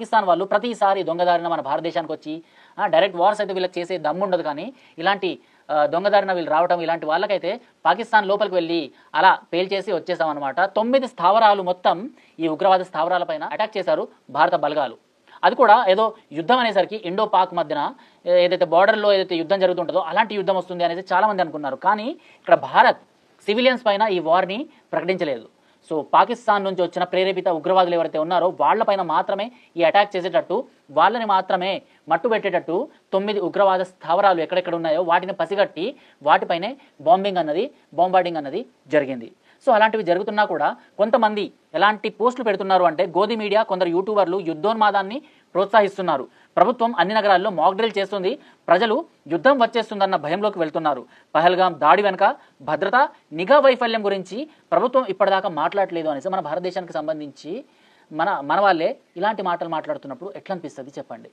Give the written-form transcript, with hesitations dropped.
పాకిస్తాన్ వాళ్ళు ప్రతిసారి దొంగదారిన మన భారతదేశానికి వచ్చి డైరెక్ట్ వార్స్ అయితే వీళ్ళకి చేసే దమ్ము ఉండదు, కానీ ఇలాంటి దొంగదారిన వీళ్ళు రావడం ఇలాంటి వాళ్ళకైతే పాకిస్తాన్ లోపలికి వెళ్ళి అలా పేల్చేసి వచ్చేసామన్నమాట. 9 స్థావరాలు మొత్తం ఈ ఉగ్రవాద స్థావరాలపైన అటాక్ చేశారు భారత బలగాలు. అది కూడా ఏదో యుద్ధం అనేసరికి ఇండో పాక్ మధ్యన ఏదైతే బార్డర్లో ఏదైతే యుద్ధం జరుగుతుంటుందో అలాంటి యుద్ధం వస్తుంది అనేది చాలామంది అనుకున్నారు. కానీ ఇక్కడ భారత్ సివిలియన్స్ పైన ఈ వార్ని ప్రకటించలేదు. సో పాకిస్తాన్ నుంచి వచ్చిన ప్రేరేపిత ఉగ్రవాదులు ఎవరైతే ఉన్నారో వాళ్ళపైన మాత్రమే ఈ అటాక్ చేసేటట్టు, వాళ్ళని మాత్రమే మట్టు పెట్టేటట్టు 9 ఉగ్రవాద స్థావరాలు ఎక్కడెక్కడ ఉన్నాయో వాటిని పసిగట్టి వాటిపైనే బాంబార్డింగ్ అన్నది జరిగింది. సో అలాంటివి జరుగుతున్నా కూడా కొంతమంది ఎలాంటి పోస్టులు పెడుతున్నారు అంటే, గోధి మీడియా కొందరు యూట్యూబర్లు యుద్ధోన్మాదాన్ని ప్రోత్సహిస్తున్నారు, ప్రభుత్వం అన్ని నగరాల్లో మాక్ డ్రిల్ చేస్తుంది, ప్రజలు యుద్ధం వచ్చేస్తుందన్న భయంలోకి వెళ్తున్నారు, పహల్గాం దాడి వెనుక భద్రత నిఘా వైఫల్యం గురించి ప్రభుత్వం ఇప్పటిదాకా మాట్లాడలేదు అనేసి మన భారతదేశానికి సంబంధించి మన వాళ్ళే ఇలాంటి మాటలు మాట్లాడుతున్నప్పుడు ఎట్లా అనిపిస్తుంది చెప్పండి.